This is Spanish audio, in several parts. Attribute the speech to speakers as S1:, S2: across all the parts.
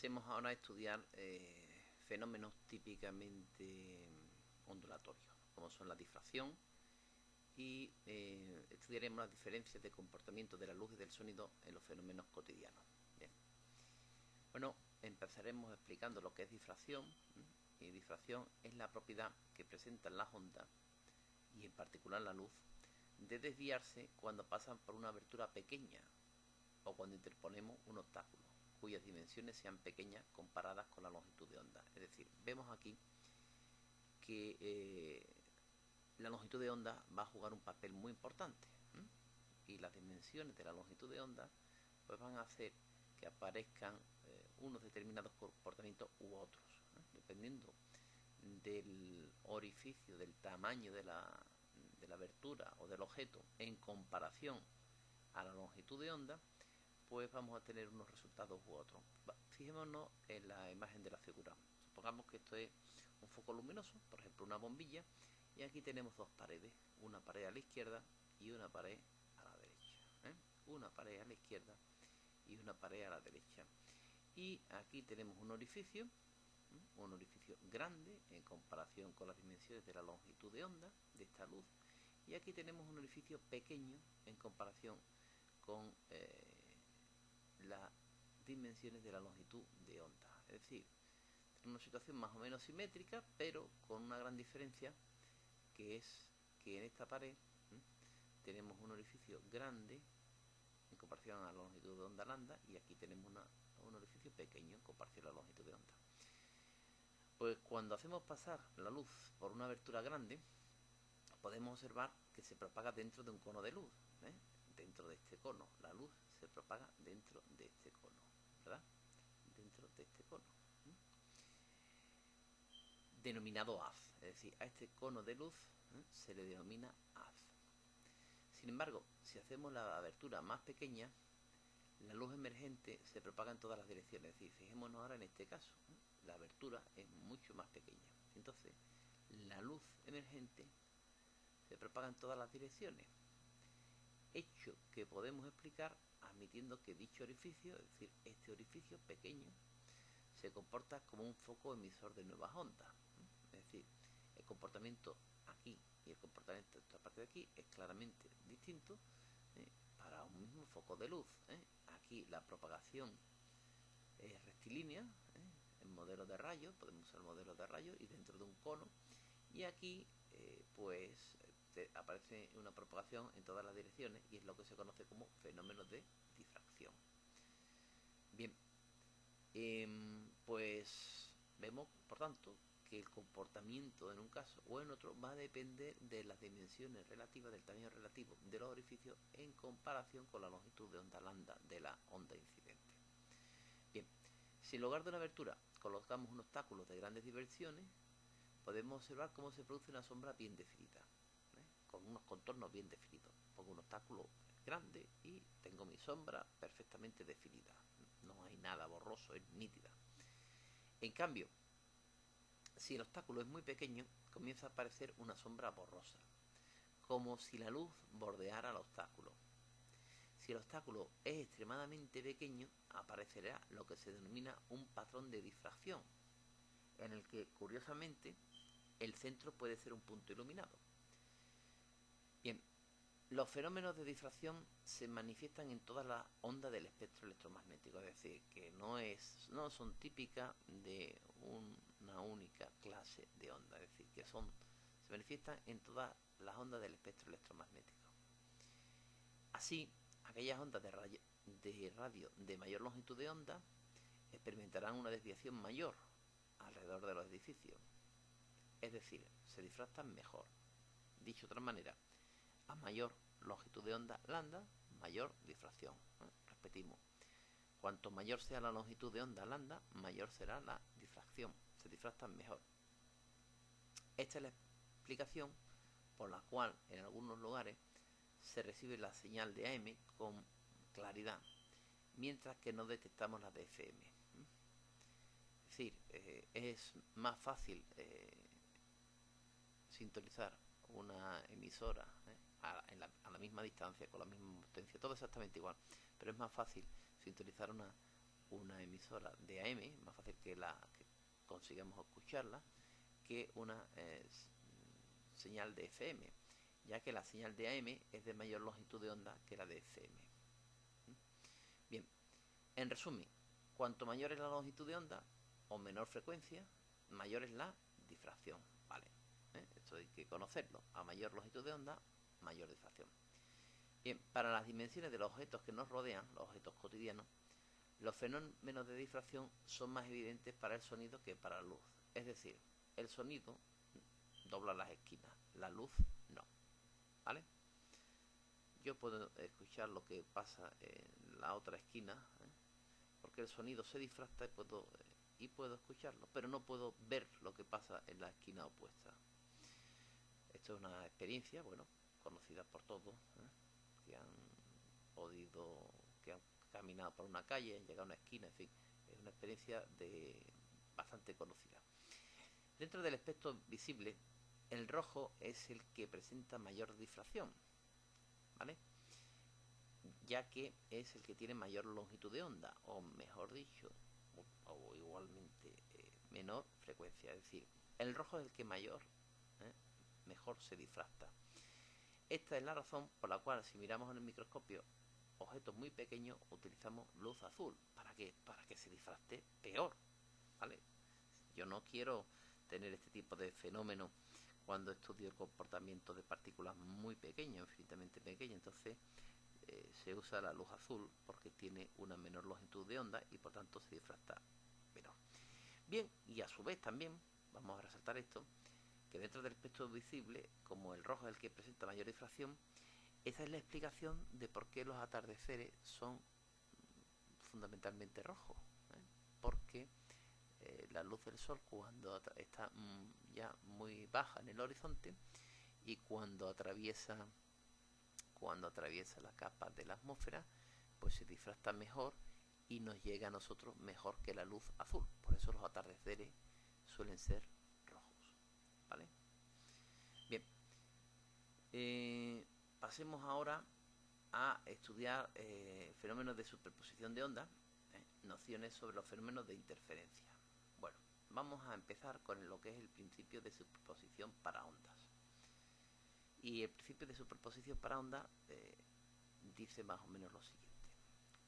S1: pasemos ahora a estudiar fenómenos típicamente ondulatorios, como son la difracción, y estudiaremos las diferencias de comportamiento de la luz y del sonido en los fenómenos cotidianos. Bien. Bueno, empezaremos explicando lo que es difracción. Y difracción es la propiedad que presentan las ondas, y en particular la luz, de desviarse cuando pasan por una abertura pequeña o cuando interponemos un obstáculo cuyas dimensiones sean pequeñas comparadas con la longitud de onda. Es decir, vemos aquí que la longitud de onda va a jugar un papel muy importante, y las dimensiones de la longitud de onda pues van a hacer que aparezcan unos determinados comportamientos u otros, dependiendo del orificio, del tamaño de la abertura o del objeto en comparación a la longitud de onda, pues vamos a tener unos resultados u otros. Fijémonos en la imagen de la figura. Supongamos que esto es un foco luminoso, por ejemplo una bombilla, y aquí tenemos dos paredes, una pared a la izquierda y una pared a la derecha. Una pared a la izquierda y una pared a la derecha. Y aquí tenemos un orificio grande en comparación con las dimensiones de la longitud de onda de esta luz, y aquí tenemos un orificio pequeño en comparación con las dimensiones de la longitud de onda. Es decir, una situación más o menos simétrica, pero con una gran diferencia, que es que en esta pared tenemos un orificio grande en comparación a la longitud de onda lambda, y aquí tenemos un orificio pequeño en comparación a la longitud de onda. Pues cuando hacemos pasar la luz por una abertura grande, podemos observar que se propaga dentro de un cono de luz, dentro de este cono. La luz se propaga dentro de este cono, ¿verdad? Dentro de este cono, denominado haz. Es decir, a este cono de luz se le denomina haz. Sin embargo, si hacemos la abertura más pequeña, la luz emergente se propaga en todas las direcciones. Es decir, fijémonos ahora en este caso, la abertura es mucho más pequeña. Entonces, la luz emergente se propaga en todas las direcciones, hecho que podemos explicar admitiendo que dicho orificio, es decir, este orificio pequeño, se comporta como un foco emisor de nuevas ondas. Es decir, el comportamiento aquí y el comportamiento de esta parte de aquí es claramente distinto para un mismo foco de luz. Aquí la propagación es rectilínea, en modelos de rayos, podemos usar modelos de rayos y dentro de un cono, y aquí pues aparece una propagación en todas las direcciones, y es lo que se conoce como fenómeno de difracción. Bien, pues vemos, por tanto, que el comportamiento en un caso o en otro va a depender de las dimensiones relativas, del tamaño relativo de los orificios en comparación con la longitud de onda lambda de la onda incidente. Bien, si en lugar de una abertura colocamos un obstáculo de grandes dimensiones, podemos observar cómo se produce una sombra bien definida, con unos contornos bien definidos. Pongo un obstáculo grande y tengo mi sombra perfectamente definida. No hay nada borroso, es nítida. En cambio, si el obstáculo es muy pequeño, comienza a aparecer una sombra borrosa, como si la luz bordeara el obstáculo. Si el obstáculo es extremadamente pequeño, aparecerá lo que se denomina un patrón de difracción, en el que, curiosamente, el centro puede ser un punto iluminado. Bien, los fenómenos de difracción se manifiestan en todas las ondas del espectro electromagnético, es decir, que no son típicas de una única clase de onda, es decir, que se manifiestan en todas las ondas del espectro electromagnético. Así, aquellas ondas de radio de mayor longitud de onda experimentarán una desviación mayor alrededor de los edificios, es decir, se difractan mejor. Dicho de otra manera, a mayor longitud de onda lambda, mayor difracción. Repetimos, cuanto mayor sea la longitud de onda lambda, mayor será la difracción, se difractan mejor. Esta es la explicación por la cual en algunos lugares se recibe la señal de AM con claridad, mientras que no detectamos la de FM. Es decir, es más fácil sintonizar una emisora a la misma distancia, con la misma potencia, todo exactamente igual, pero es más fácil sintonizar una una emisora de AM, más fácil que consigamos escucharla, que una señal de FM, ya que la señal de AM es de mayor longitud de onda que la de FM. Bien, en resumen, cuanto mayor es la longitud de onda o menor frecuencia, mayor es la difracción, ¿vale? Esto hay que conocerlo. A mayor longitud de onda, mayor difracción. Bien, para las dimensiones de los objetos que nos rodean, los objetos cotidianos, los fenómenos de difracción son más evidentes para el sonido que para la luz. Es decir, el sonido dobla las esquinas, la luz no, ¿vale? Yo puedo escuchar lo que pasa en la otra esquina, porque el sonido se difracta y puedo escucharlo, pero no puedo ver lo que pasa en la esquina opuesta. Esto es una experiencia, bueno, conocida por todos, que han caminado por una calle, han llegado a una esquina, en fin, es una experiencia bastante conocida. Dentro del espectro visible, el rojo es el que presenta mayor difracción, ¿vale? Ya que es el que tiene mayor longitud de onda, o mejor dicho, o igualmente menor frecuencia. Es decir, el rojo es el que mejor se difracta. Esta es la razón por la cual, si miramos en el microscopio objetos muy pequeños, utilizamos luz azul. ¿Para qué? Para que se difracte peor, ¿vale? Yo no quiero tener este tipo de fenómeno cuando estudio el comportamiento de partículas muy pequeñas, infinitamente pequeñas. Entonces se usa la luz azul porque tiene una menor longitud de onda y por tanto se difracta menor. Bien, y a su vez también vamos a resaltar esto, que dentro del espectro visible, como el rojo es el que presenta mayor difracción, esa es la explicación de por qué los atardeceres son fundamentalmente rojos, porque la luz del sol, cuando está ya muy baja en el horizonte y cuando atraviesa la capa de la atmósfera, pues se difracta mejor y nos llega a nosotros mejor que la luz azul. Por eso los atardeceres suelen ser rojos, ¿vale? Bien, pasemos ahora a estudiar fenómenos de superposición de ondas, nociones sobre los fenómenos de interferencia. Bueno, vamos a empezar con lo que es el principio de superposición para ondas. Y el principio de superposición para ondas dice más o menos lo siguiente.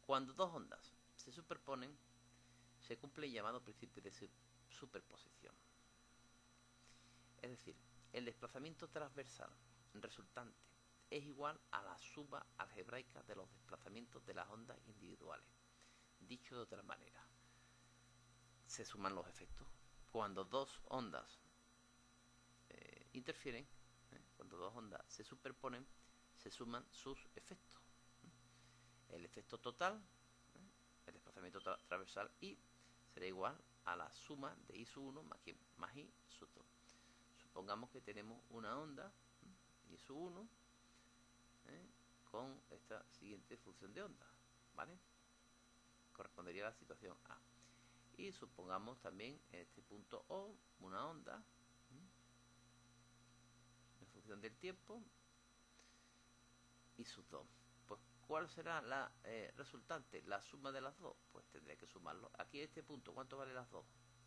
S1: Cuando dos ondas se superponen, se cumple el llamado principio de superposición. Es decir, el desplazamiento transversal resultante es igual a la suma algebraica de los desplazamientos de las ondas individuales. Dicho de otra manera, se suman los efectos. Cuando dos ondas interfieren, cuando dos ondas se superponen, se suman sus efectos. El efecto total, el desplazamiento transversal I, será igual a la suma de I sub 1 más I sub 2. Supongamos que tenemos una onda, I sub 1, con esta siguiente función de onda, ¿vale? Correspondería a la situación A. Y supongamos también en este punto O una onda en función del tiempo y sub 2. Pues, ¿cuál será la resultante? La suma de las dos. Pues tendré que sumarlo. Aquí en este punto, ¿cuánto vale las dos?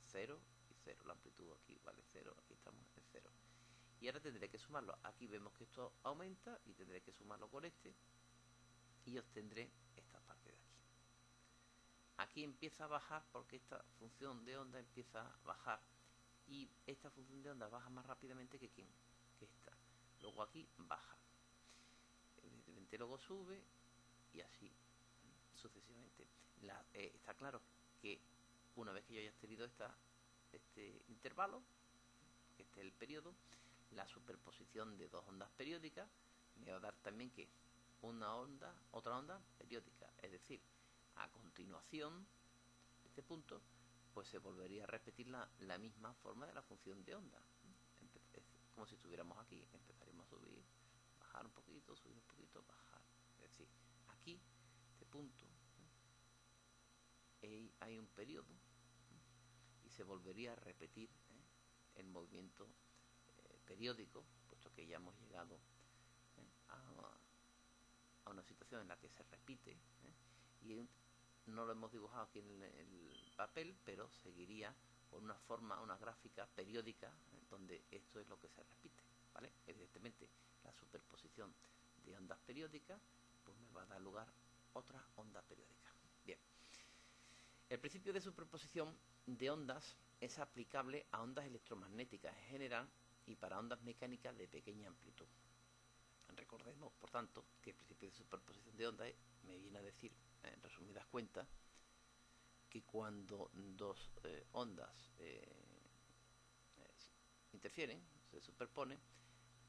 S1: 0 y 0. La amplitud aquí vale 0. Aquí estamos en 0. Y ahora tendré que sumarlo. Aquí vemos que esto aumenta y tendré que sumarlo con este. Y obtendré esta parte de aquí. Aquí empieza a bajar porque esta función de onda empieza a bajar. Y esta función de onda baja más rápidamente que ¿quién? Que esta. Luego aquí baja. Evidentemente luego sube y así sucesivamente. Está claro que una vez que yo haya tenido este intervalo, este es el periodo, la superposición de dos ondas periódicas me va a dar también que otra onda periódica. Es decir, a continuación de este punto, pues se volvería a repetir la misma forma de la función de onda. Es como si estuviéramos aquí, empezaríamos a subir, bajar un poquito, subir un poquito, bajar. Es decir, aquí, este punto, hay un periodo y se volvería a repetir el movimiento periódico, puesto que ya hemos llegado a una situación en la que se repite y no lo hemos dibujado aquí en el papel, pero seguiría con una forma, una gráfica periódica, donde esto es lo que se repite, ¿vale? Evidentemente, la superposición de ondas periódicas pues me va a dar lugar a otra onda periódica. Bien, el principio de superposición de ondas es aplicable a ondas electromagnéticas en general y para ondas mecánicas de pequeña amplitud. Recordemos, por tanto, que el principio de superposición de ondas me viene a decir, en resumidas cuentas, que cuando dos ondas interfieren, se superponen,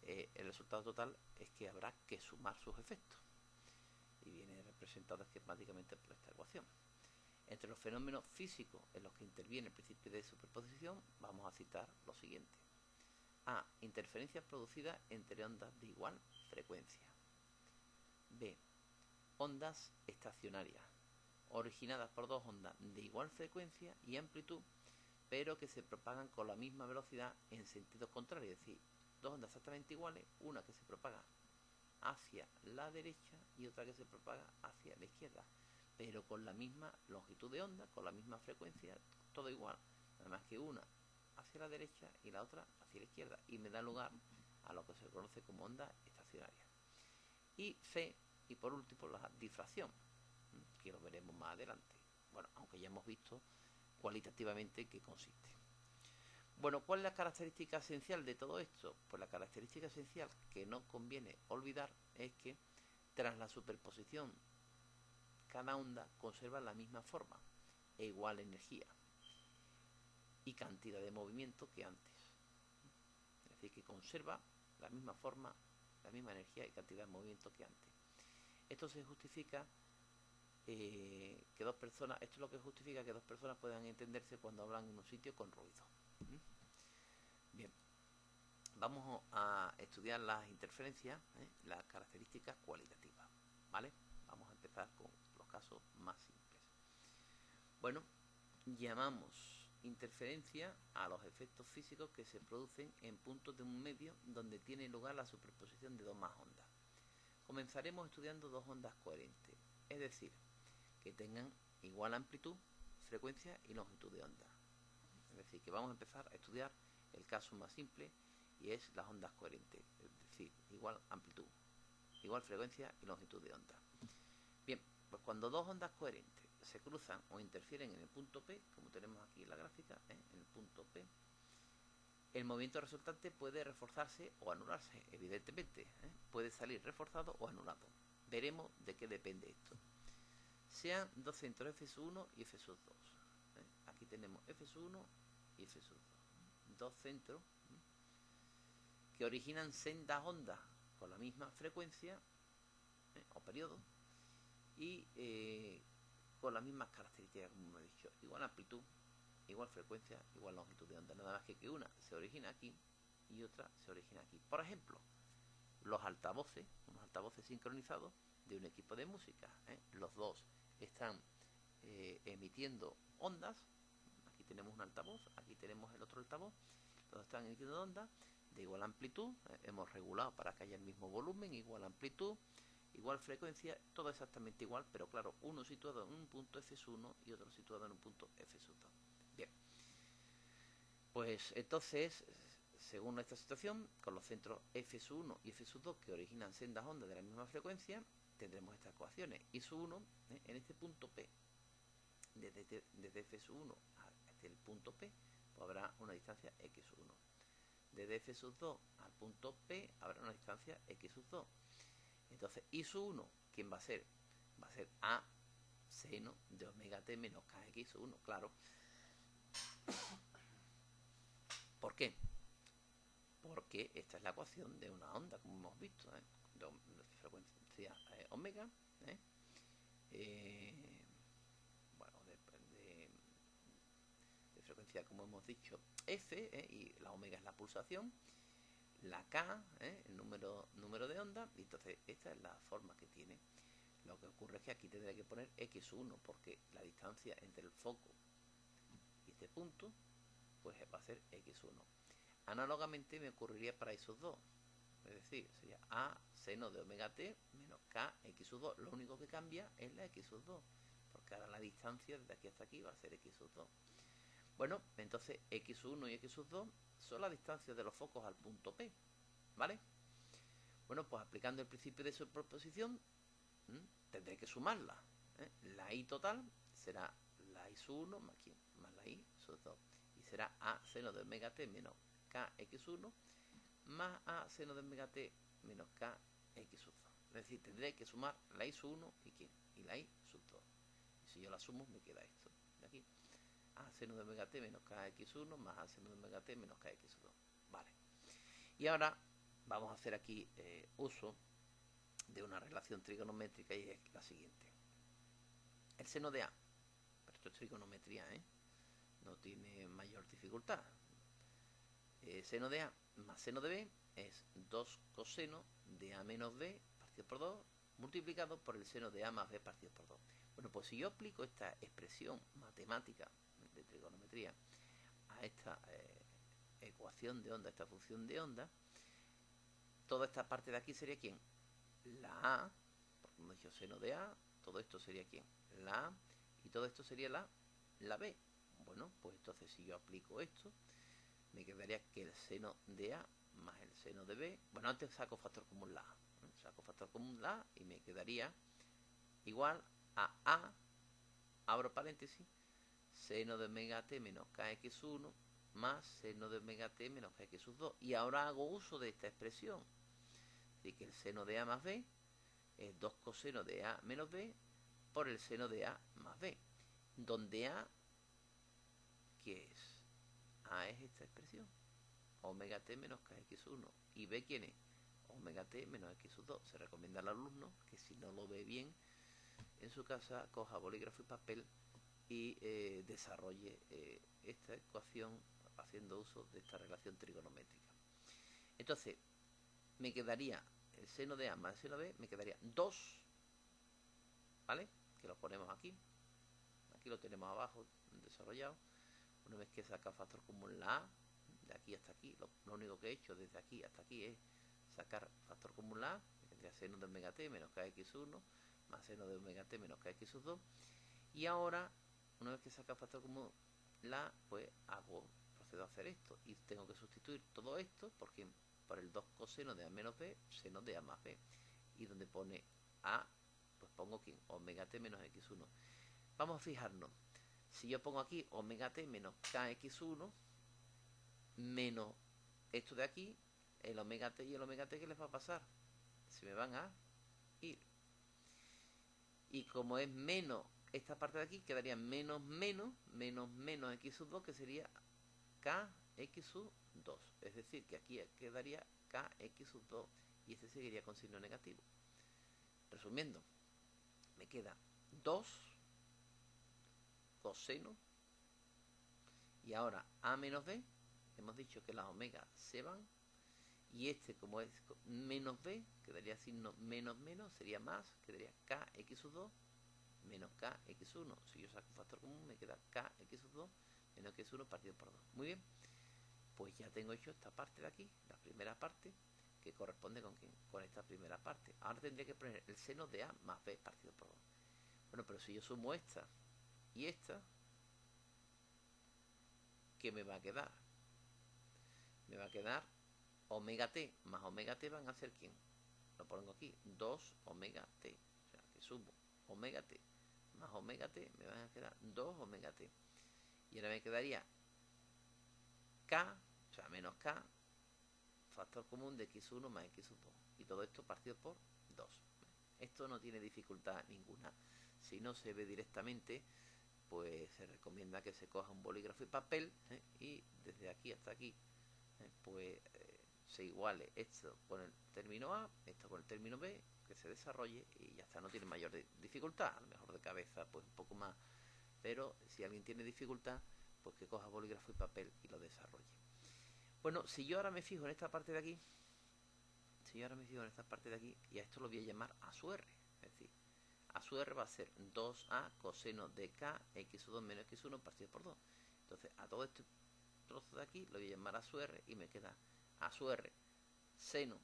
S1: el resultado total es que habrá que sumar sus efectos. Y viene representado esquemáticamente por esta ecuación. Entre los fenómenos físicos en los que interviene el principio de superposición, vamos a citar lo siguiente. A. Interferencias producidas entre ondas de igual frecuencia. B. Ondas estacionarias, originadas por dos ondas de igual frecuencia y amplitud, pero que se propagan con la misma velocidad en sentidos contrarios, es decir, dos ondas exactamente iguales, una que se propaga hacia la derecha y otra que se propaga hacia la izquierda, pero con la misma longitud de onda, con la misma frecuencia, todo igual, nada más que una hacia la derecha y la otra hacia la izquierda, y me da lugar a lo que se conoce como onda estacionaria. Y C, y por último, la difracción, que lo veremos más adelante. Bueno, aunque ya hemos visto cualitativamente qué consiste. Bueno, ¿cuál es la característica esencial de todo esto? Pues la característica esencial que no conviene olvidar es que tras la superposición cada onda conserva la misma forma e igual energía y cantidad de movimiento que antes. Es decir, que conserva la misma forma, la misma energía y cantidad de movimiento que antes. Esto se justifica que dos personas, esto es lo que justifica que dos personas puedan entenderse cuando hablan en un sitio con ruido. Bien, vamos a estudiar las interferencias, las características cualitativas, ¿vale? Vamos a empezar con los casos más simples. Bueno, llamamos interferencia a los efectos físicos que se producen en puntos de un medio donde tiene lugar la superposición de dos más ondas. Comenzaremos estudiando dos ondas coherentes, es decir, que tengan igual amplitud, frecuencia y longitud de onda. Es decir, que vamos a empezar a estudiar el caso más simple y es las ondas coherentes, es decir, igual amplitud, igual frecuencia y longitud de onda. Bien, pues cuando dos ondas coherentes se cruzan o interfieren en el punto P, como tenemos aquí en la gráfica, en el punto P, el movimiento resultante puede reforzarse o anularse, evidentemente, puede salir reforzado o anulado. Veremos de qué depende esto. Sean dos centros F1 y F2. Aquí tenemos F1 y F2. Dos centros que originan sendas ondas con la misma frecuencia o periodo y con las mismas características, como he dicho, igual amplitud, igual frecuencia, igual longitud de onda, nada más que una se origina aquí y otra se origina aquí. Por ejemplo, los altavoces, unos altavoces sincronizados de un equipo de música, los dos están emitiendo ondas. Aquí tenemos un altavoz, aquí tenemos el otro altavoz, los dos están emitiendo ondas de igual amplitud, hemos regulado para que haya el mismo volumen, igual amplitud, igual frecuencia, todo exactamente igual, pero claro, uno situado en un punto F1 y otro situado en un punto F2. Bien, pues entonces, según esta situación, con los centros F1 y F2 que originan sendas ondas de la misma frecuencia, tendremos estas ecuaciones. I sub 1 en este punto P, desde F1 hasta el punto P, pues habrá una distancia X sub 1. Desde F sub 2 al punto P habrá una distancia X sub 2. Entonces, I sub 1, ¿quién va a ser? Va a ser A seno de omega t menos kx sub 1, claro. ¿Por qué? Porque esta es la ecuación de una onda, como hemos visto, de frecuencia omega, bueno, de frecuencia, como hemos dicho, f, y la omega es la pulsación, la k, el número de onda, y entonces esta es la forma que tiene. Lo que ocurre es que aquí tendré que poner x1, porque la distancia entre el foco y este punto, pues va a ser x1. Análogamente me ocurriría para esos dos, es decir, sería A seno de omega t menos K x sub 2. Lo único que cambia es la x sub 2, que ahora la distancia desde aquí hasta aquí va a ser x sub 2. Bueno, entonces x1 y x sub 2 son las distancias de los focos al punto P, ¿vale? Bueno, pues aplicando el principio de superposición, tendré que sumarla, ¿eh? La i total será la i sub 1 más, ¿quién? Más la i sub 2. Y será a seno de omega t menos kx1 más a seno de omega t menos kx sub 2. Es decir, tendré que sumar la i sub 1 y ¿quién? Y la i sub 2. Y si yo la sumo, me queda esto de aquí. A seno de omega t menos kx1 más a seno de omega t menos kx sub 2. Vale. Y ahora vamos a hacer aquí uso de una relación trigonométrica y es la siguiente. El seno de A, pero esto es trigonometría, no tiene mayor dificultad. Seno de A más seno de B es 2 coseno de A menos B partido por 2 multiplicado por el seno de A más B partido por 2. Bueno, pues si yo aplico esta expresión matemática de trigonometría a esta ecuación de onda, esta función de onda, toda esta parte de aquí sería ¿quién? La A, porque hemos dicho seno de A, todo esto sería ¿quién? La A, y todo esto sería la B. Bueno, pues entonces si yo aplico esto, me quedaría que el seno de A más el seno de B, bueno, antes saco factor común la A, saco factor común la A y me quedaría igual a, abro paréntesis, seno de omega t menos kx1 más seno de omega t menos kx sub 2. Y ahora hago uso de esta expresión. Así que el seno de A más B es 2 coseno de A menos B por el seno de A más B. Donde A, ¿qué es? A es esta expresión. Omega t menos kx1. ¿Y B quién es? Omega t menos x sub 2. Se recomienda al alumno que si no lo ve bien en su casa, coja bolígrafo y papel y desarrolle esta ecuación haciendo uso de esta relación trigonométrica. Entonces, me quedaría el seno de A más el seno de B, me quedaría 2, ¿vale? Que lo ponemos aquí. Aquí lo tenemos abajo desarrollado. Una vez que saca factor común la A, de aquí hasta aquí, lo único que he hecho desde aquí hasta aquí es sacar factor común la A, que tendría seno de omega t menos kx1 más seno de omega t menos kx sub 2. Y ahora, una vez que saca factor común la A, pues procedo a hacer esto. Y tengo que sustituir todo esto porque por el 2 coseno de A menos B, seno de A más B. Y donde pone A, pues pongo ¿quién? Omega t menos x1. Vamos a fijarnos. Si yo pongo aquí omega t menos kx1 menos esto de aquí, el omega t y el omega t, ¿qué les va a pasar? Se me van a ir. Y como es menos esta parte de aquí, quedaría menos x sub 2, que sería kx sub 2. Es decir, que aquí quedaría kx sub 2 y este seguiría con signo negativo. Resumiendo, me queda 2 coseno y ahora a menos b, hemos dicho que las omegas se van y este, como es menos b, quedaría signo menos menos, sería más, quedaría kx sub 2 menos kx1. Si yo saco un factor común, me queda kx sub 2 menos x1 partido por 2. Muy bien, pues ya tengo hecho esta parte de aquí, la primera parte, que corresponde con ¿quién? Con esta primera parte. Ahora tendría que poner el seno de A más B partido por 2. Bueno, pero si yo sumo esta y esta, ¿qué me va a quedar? Me va a quedar omega t más omega t van a ser ¿quién? Lo pongo aquí, 2 omega t. O sea, que sumo omega t más omega t, me van a quedar 2 omega t. Y ahora me quedaría k, o sea, menos k, factor común de x1 más x sub 2. Y todo esto partido por 2. Esto no tiene dificultad ninguna. Si no se ve directamente, pues se recomienda que se coja un bolígrafo y papel y desde aquí hasta aquí pues se iguale esto con el término A, esto con el término B, que se desarrolle y ya está, no tiene mayor dificultad. A lo mejor de cabeza pues un poco más, pero si alguien tiene dificultad, pues que coja bolígrafo y papel y lo desarrolle. Bueno, si yo ahora me fijo en esta parte de aquí, y a esto lo voy a llamar A sub R, es decir, A sub R va a ser 2A coseno de K x sub 2 menos x1 partido por 2. Entonces a todo este trozo de aquí lo voy a llamar A sub R y me queda A sub R seno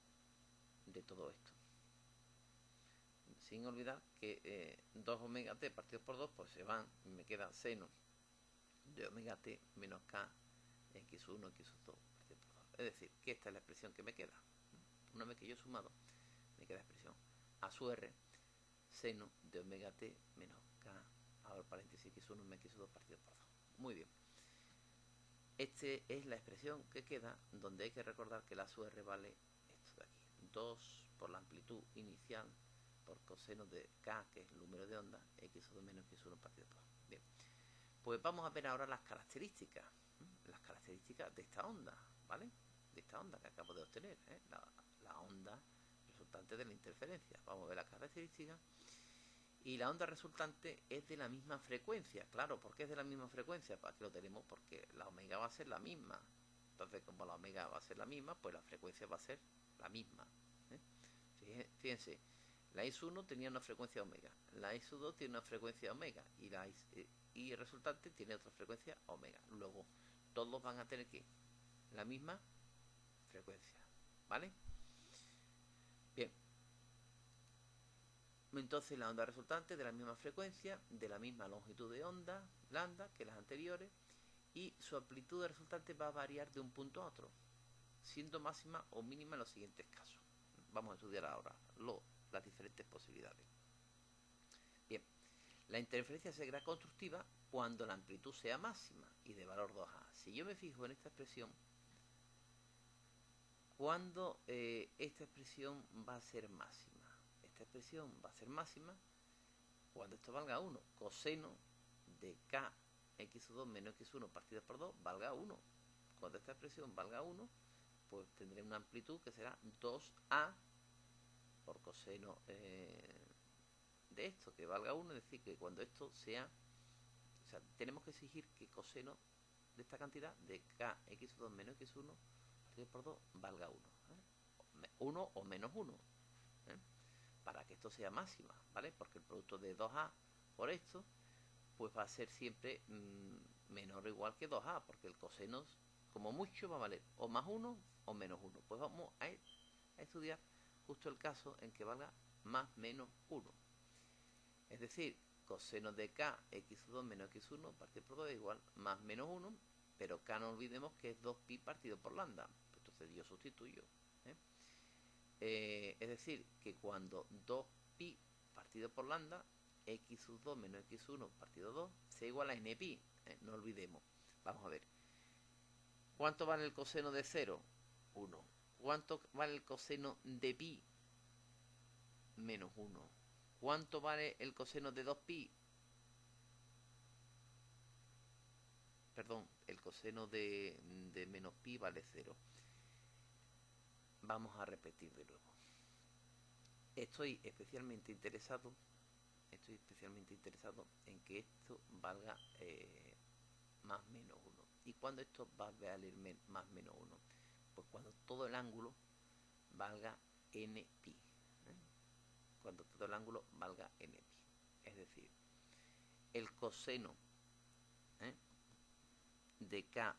S1: de todo esto. sin olvidar que 2 omega t partidos por 2 pues se van y me queda seno de omega t menos k x1, x2 partido por 2. Es decir, que esta es la expresión que me queda. Una vez que yo he sumado, me queda la expresión a su r seno de omega t menos k, ahora paréntesis x1 menos x2 partido por 2. Muy bien. Esta es la expresión que queda, donde hay que recordar que la su r vale esto de aquí. 2 por la amplitud inicial por coseno de k, que es el número de onda, x2 menos x1 partido por 2. Bien. Pues vamos a ver ahora las características de esta onda, ¿vale? De esta onda que acabo de obtener, ¿eh? La onda resultante de la interferencia. Vamos a ver las características. Y la onda resultante es de la misma frecuencia. Claro, ¿por qué es de la misma frecuencia? Pues aquí lo tenemos porque la omega va a ser la misma. Entonces, como la omega va a ser la misma, pues la frecuencia va a ser la misma, ¿eh? Fíjense, la IS1 tenía una frecuencia omega, la IS2 tiene una frecuencia omega y el resultante tiene otra frecuencia omega. Luego, todos van a tener que la misma frecuencia, ¿vale? Bien. Entonces la onda resultante de la misma frecuencia, de la misma longitud de onda, lambda, que las anteriores, y su amplitud de resultante va a variar de un punto a otro, siendo máxima o mínima en los siguientes casos. Vamos a estudiar ahora las diferentes posibilidades. Bien, la interferencia será constructiva cuando la amplitud sea máxima y de valor 2A. Si yo me fijo en esta expresión, ¿cuándo esta expresión va a ser máxima? Esta expresión va a ser máxima cuando esto valga 1. Coseno de k x2 menos x1 partido por 2 valga 1. Cuando esta expresión valga 1, pues tendré una amplitud que será 2a por coseno de esto, que valga 1, es decir, que cuando esto sea, o sea, tenemos que exigir que coseno de esta cantidad de k x2 menos x1 partido por 2 valga 1. 1 o menos 1. Para que esto sea máxima, ¿vale? Porque el producto de 2a por esto, pues va a ser siempre menor o igual que 2a, porque el coseno, como mucho, va a valer o más 1 o menos 1. Pues vamos a estudiar justo el caso en que valga más menos 1. Es decir, coseno de k x2 menos x1 partido por 2 es igual más menos 1, pero k no olvidemos que es 2pi partido por lambda. Entonces yo sustituyo. Es decir, que cuando 2pi partido por lambda, x2 menos x1 partido 2 sea igual a npi. No olvidemos. Vamos a ver. ¿Cuánto vale el coseno de 0? 1. ¿Cuánto vale el coseno de pi? Menos 1. ¿Cuánto vale el coseno de 2pi? Perdón, el coseno de menos pi vale 0. Vamos a repetir de nuevo. Estoy especialmente interesado en que esto valga más menos 1. ¿Y cuándo esto va a valer más menos 1? Pues cuando todo el ángulo valga npi. Cuando todo el ángulo valga npi. Es decir, el coseno de k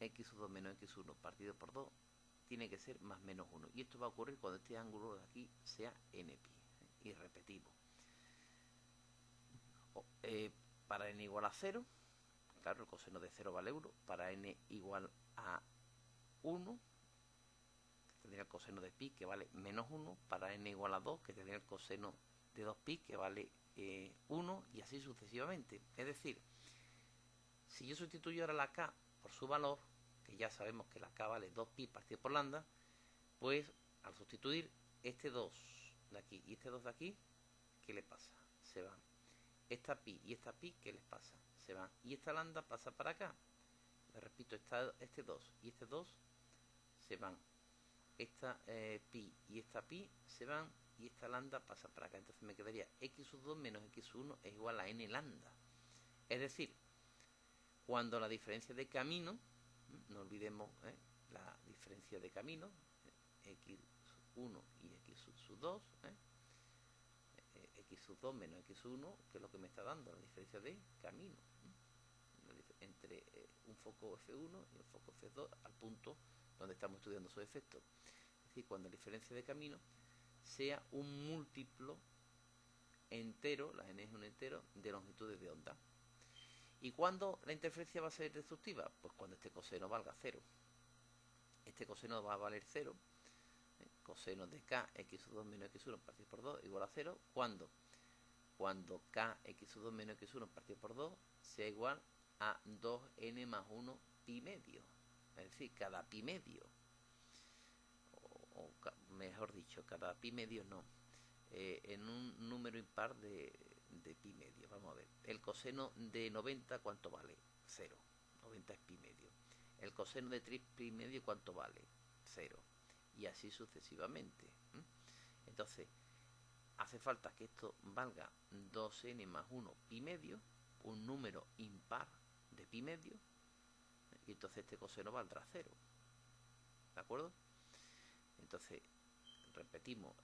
S1: x2 menos x1 partido por 2 tiene que ser más menos 1. Y esto va a ocurrir cuando este ángulo de aquí sea npi. Y repetimos. Para n igual a 0, claro, el coseno de 0 vale 1. Para n igual a 1, tendría el coseno de pi que vale menos 1. Para n igual a 2, que tendría el coseno de 2pi que vale 1, y así sucesivamente. Es decir, si yo sustituyo ahora la k por su valor, que ya sabemos que la k vale 2pi partido por lambda, pues al sustituir este 2 de aquí y este 2 de aquí, ¿qué le pasa? Se van. Esta pi y esta pi, ¿qué les pasa? Se van. Y esta lambda pasa para acá. Les repito, este 2 y este 2 se van. Esta pi y esta pi se van y esta lambda pasa para acá. Entonces me quedaría x2 menos x1 es igual a n lambda. Es decir, cuando la diferencia de camino, no olvidemos la diferencia de camino, x1 y x2, x2 menos x1, que es lo que me está dando la diferencia de camino entre un foco F1 y un foco F2 al punto donde estamos estudiando su efecto. Es decir, cuando la diferencia de camino sea un múltiplo entero, la n es un entero, de longitudes de onda. ¿Y cuándo la interferencia va a ser destructiva? Pues cuando este coseno valga 0. Este coseno va a valer 0. Coseno de k x sub 2 menos x1 partido por 2 igual a 0. ¿Cuándo? Cuando k x sub 2 menos x1 partido por 2 sea igual a 2n más 1 pi medio. Es decir, cada pi medio, o mejor dicho, cada pi medio no, en un número impar de pi medio. Vamos a ver, el coseno de 90, ¿cuánto vale? 0. 90 es pi medio. El coseno de 3 pi medio, ¿cuánto vale? 0. Y así sucesivamente. Entonces, hace falta que esto valga 2n más 1 pi medio, un número impar de pi medio, y entonces este coseno valdrá 0. ¿De acuerdo? Entonces, repetimos,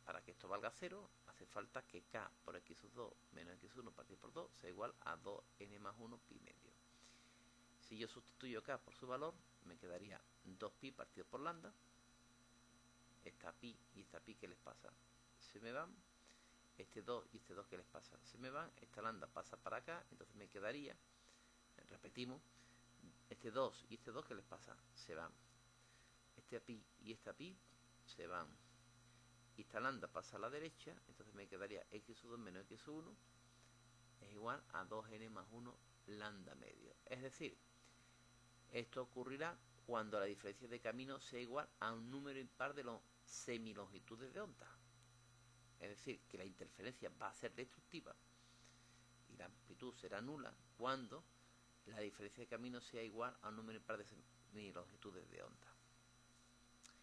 S1: para que esto valga 0, hace falta que k por x sub 2 menos x1 partido por 2 sea igual a 2n más 1 pi medio. Si yo sustituyo k por su valor, me quedaría 2pi partido por lambda. Esta pi y esta pi, ¿qué les pasa? Se me van. Este 2 y este 2, ¿qué les pasa? Se me van. Esta lambda pasa para acá, entonces me quedaría, repetimos, este 2 y este 2, ¿qué les pasa? Se van. Este pi y esta pi se van. Y esta lambda pasa a la derecha, entonces me quedaría x sub 2 menos x sub 1 es igual a 2n más 1 lambda medio. Es decir, esto ocurrirá cuando la diferencia de camino sea igual a un número impar de los semilongitudes de onda. Es decir, que la interferencia va a ser destructiva y la amplitud será nula cuando la diferencia de camino sea igual a un número impar de semilongitudes de onda.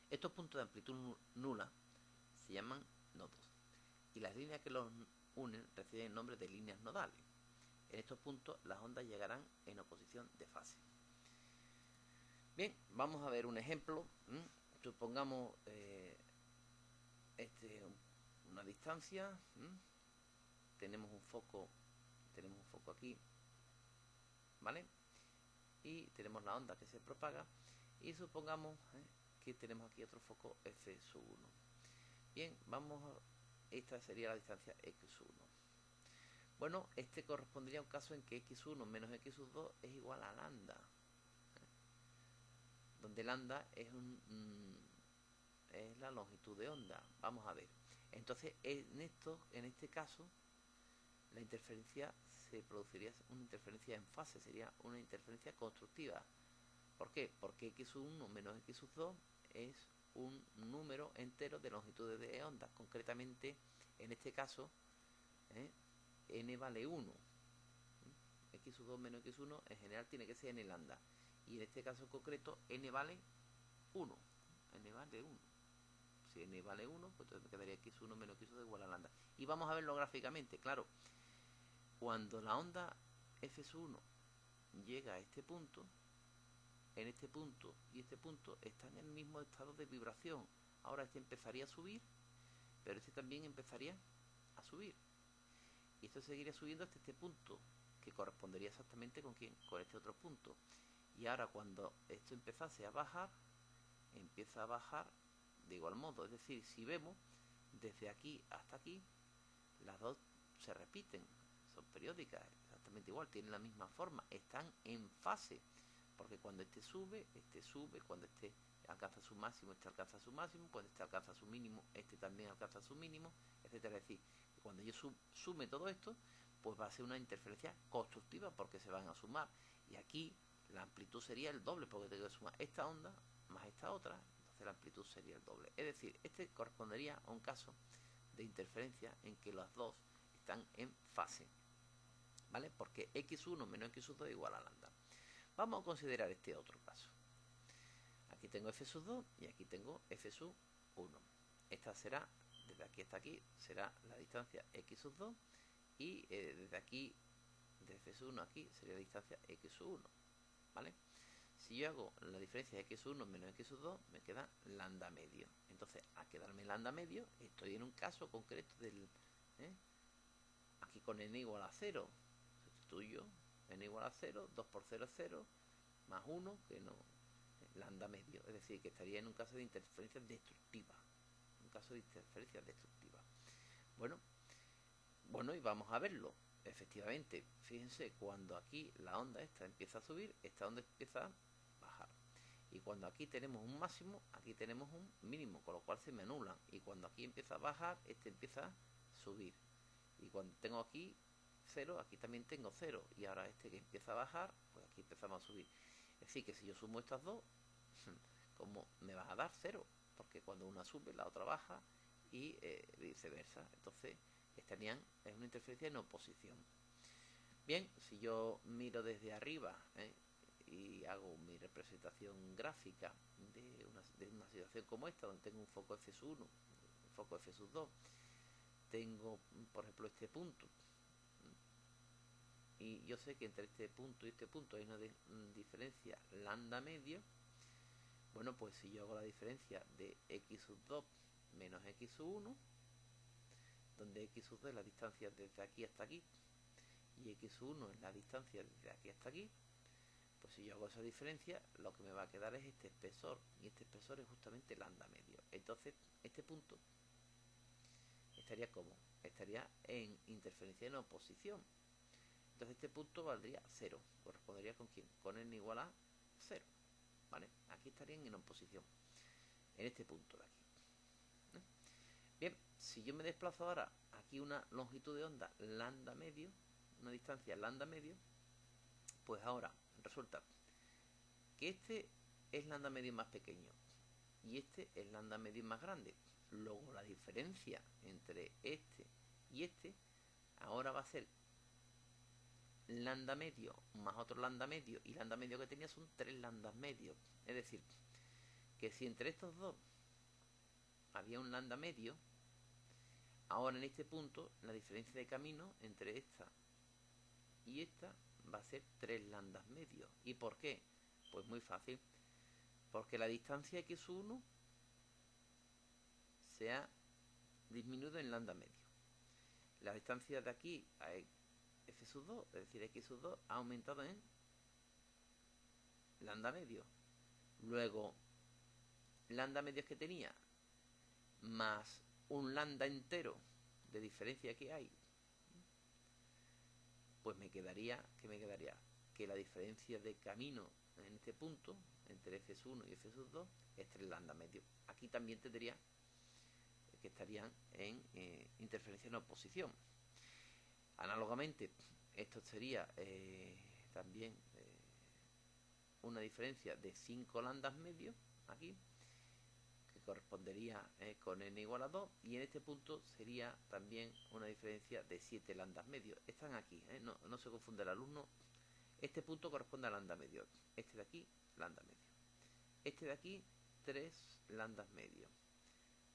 S1: Estos puntos de amplitud nula se llaman nodos, y las líneas que los unen reciben el nombre de líneas nodales. En estos puntos las ondas llegarán en oposición de fase. Bien, vamos a ver un ejemplo. Supongamos una distancia. Tenemos un foco aquí, ¿vale? Y tenemos la onda que se propaga. Y supongamos que tenemos aquí otro foco f sub 1. Bien, esta sería la distancia x1. Bueno, este correspondería a un caso en que x1 menos x2 es igual a lambda, donde lambda es la longitud de onda. Vamos a ver. Entonces, en este caso, la interferencia se produciría una interferencia en fase, sería una interferencia constructiva. ¿Por qué? Porque x1 menos x2 es un número entero de longitudes de onda. Concretamente, en este caso, n vale 1. x2 menos x1 en general tiene que ser n lambda. Y en este caso concreto, n vale 1. N vale 1. Si n vale 1, pues entonces me quedaría x1 menos x2 igual a lambda. Y vamos a verlo gráficamente. Claro, cuando la onda f1 llega a este punto, en este punto y este punto están en el mismo estado de vibración. Ahora este empezaría a subir, pero este también empezaría a subir. Y esto seguiría subiendo hasta este punto, que correspondería exactamente con ¿quién? Con este otro punto. Y ahora cuando esto empezase a bajar, empieza a bajar de igual modo. Es decir, si vemos, desde aquí hasta aquí, las dos se repiten, son periódicas, exactamente igual, tienen la misma forma, están en fase. Porque cuando este sube, cuando este alcanza su máximo, este alcanza su máximo, cuando este alcanza su mínimo, este también alcanza su mínimo, etcétera. Es decir, que cuando yo sume todo esto, pues va a ser una interferencia constructiva porque se van a sumar. Y aquí la amplitud sería el doble porque tengo que sumar esta onda más esta otra, entonces la amplitud sería el doble. Es decir, este correspondería a un caso de interferencia en que las dos están en fase, ¿vale? Porque x1 menos x2 es igual a lambda. Vamos a considerar este otro caso. Aquí tengo f sub 2 y aquí tengo f sub 1. Esta será, desde aquí hasta aquí, será la distancia x sub 2 y desde aquí, de f sub 1 aquí, sería la distancia x sub 1. ¿Vale? Si yo hago la diferencia de x sub 1 menos x sub 2, me queda lambda medio. Entonces, a quedarme lambda medio, estoy en un caso concreto del... aquí con n igual a 0. Sustituyo n igual a 0, 2 por 0 es 0, más 1, que no, lambda medio. Es decir, que estaría en un caso de interferencia destructiva. caso de interferencias destructivas. Bueno, y vamos a verlo. Efectivamente, fíjense, cuando aquí la onda esta empieza a subir, esta onda empieza a bajar. Y cuando aquí tenemos un máximo, aquí tenemos un mínimo, con lo cual se me anulan. Y cuando aquí empieza a bajar, este empieza a subir. Y cuando tengo aquí 0, aquí también tengo 0. Y ahora este que empieza a bajar, pues aquí empezamos a subir. Es decir, que si yo sumo estas dos, como me va a dar 0, porque cuando una sube, la otra baja y viceversa. Entonces estarían en una interferencia en oposición. Bien, si yo miro desde arriba y hago mi representación gráfica de una situación como esta, donde tengo un foco F1, un foco F2, tengo, por ejemplo, este punto, y yo sé que entre este punto y este punto hay una diferencia lambda medio. Bueno, pues si yo hago la diferencia de x2 menos x1, donde x2 es la distancia desde aquí hasta aquí y x1 es la distancia desde aquí hasta aquí, pues si yo hago esa diferencia, lo que me va a quedar es este espesor, y este espesor es justamente lambda medio. Entonces este punto estaría como, estaría en interferencia en oposición. Entonces este punto valdría 0, correspondería con quién, con n igual a 0, ¿vale? Aquí estarían en oposición, en este punto de aquí. Bien, si yo me desplazo ahora aquí una longitud de onda lambda medio, una distancia lambda medio, pues ahora resulta que este es lambda medio más pequeño y este es lambda medio más grande. Luego la diferencia entre este y este ahora va a ser lambda medio más otro lambda medio, y lambda medio que tenía son 3 lambdas medios. Es decir, que si entre estos dos había un lambda medio, ahora en este punto la diferencia de camino entre esta y esta va a ser 3 lambdas medios. ¿Y por qué? Pues muy fácil, porque la distancia x1 se ha disminuido en lambda medio. La distancia de aquí a f2, es decir, x2, ha aumentado en lambda medio. Luego, lambda medios que tenía, más un lambda entero de diferencia que hay, pues me quedaría, ¿qué me quedaría? Que la diferencia de camino en este punto, entre f1 y f2, es 3 lambda medio. Aquí también tendría que estarían en interferencia en oposición. Análogamente, esto sería también una diferencia de 5 lambdas medios aquí, que correspondería con n igual a 2, y en este punto sería también una diferencia de 7 lambdas medios. Están aquí, no se confunde el alumno. Este punto corresponde a lambda medio. Este de aquí, lambda medio. Este de aquí, 3 lambdas medio.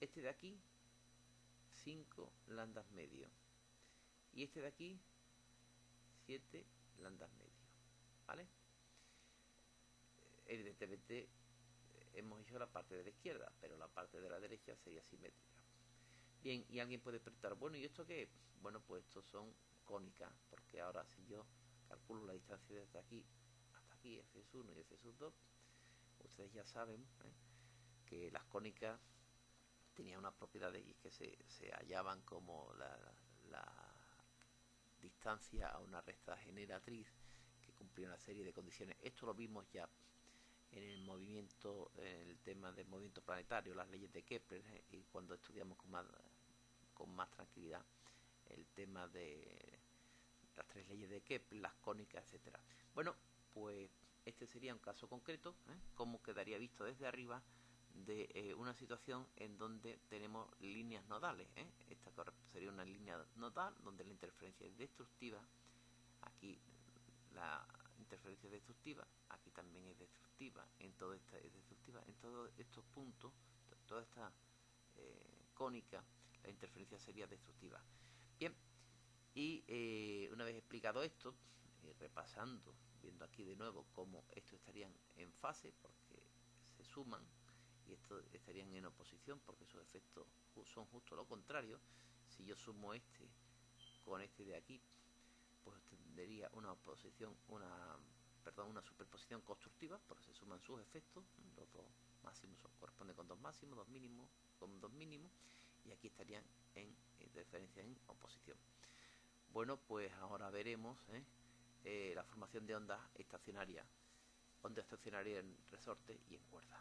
S1: Este de aquí, 5 lambdas medio. Y este de aquí, 7 lambdas medio. ¿Vale? Evidentemente hemos hecho la parte de la izquierda, pero la parte de la derecha sería simétrica. Bien, y alguien puede preguntar, bueno, ¿y esto qué es? Bueno, pues estos son cónicas, porque ahora si yo calculo la distancia desde aquí hasta aquí, f1 y f2, ustedes ya saben que las cónicas tenían unas propiedades, y es que se hallaban como la distancia a una recta generatriz que cumplía una serie de condiciones. Esto lo vimos ya en el movimiento, en el tema del movimiento planetario, las leyes de Kepler, y cuando estudiamos con más tranquilidad el tema de las 3 leyes de Kepler, las cónicas, etcétera. Bueno, pues este sería un caso concreto, cómo quedaría visto desde arriba de una situación en donde tenemos líneas nodales. Esta sería una línea nodal donde la interferencia es destructiva. Aquí la interferencia es destructiva, aquí también es destructiva, en todo esta es destructiva, en todos estos puntos, toda esta cónica, la interferencia sería destructiva. Bien, y una vez explicado esto, repasando, viendo aquí de nuevo cómo estos estarían en fase porque se suman, y estos estarían en oposición porque sus efectos son justo lo contrario. Si yo sumo este con este de aquí, pues tendría una superposición constructiva, porque se suman sus efectos. Los dos máximos corresponden con dos máximos, dos mínimos, con dos mínimos, y aquí estarían en interferencia en oposición. Bueno, pues ahora veremos la formación de ondas estacionarias en resorte y en cuerda.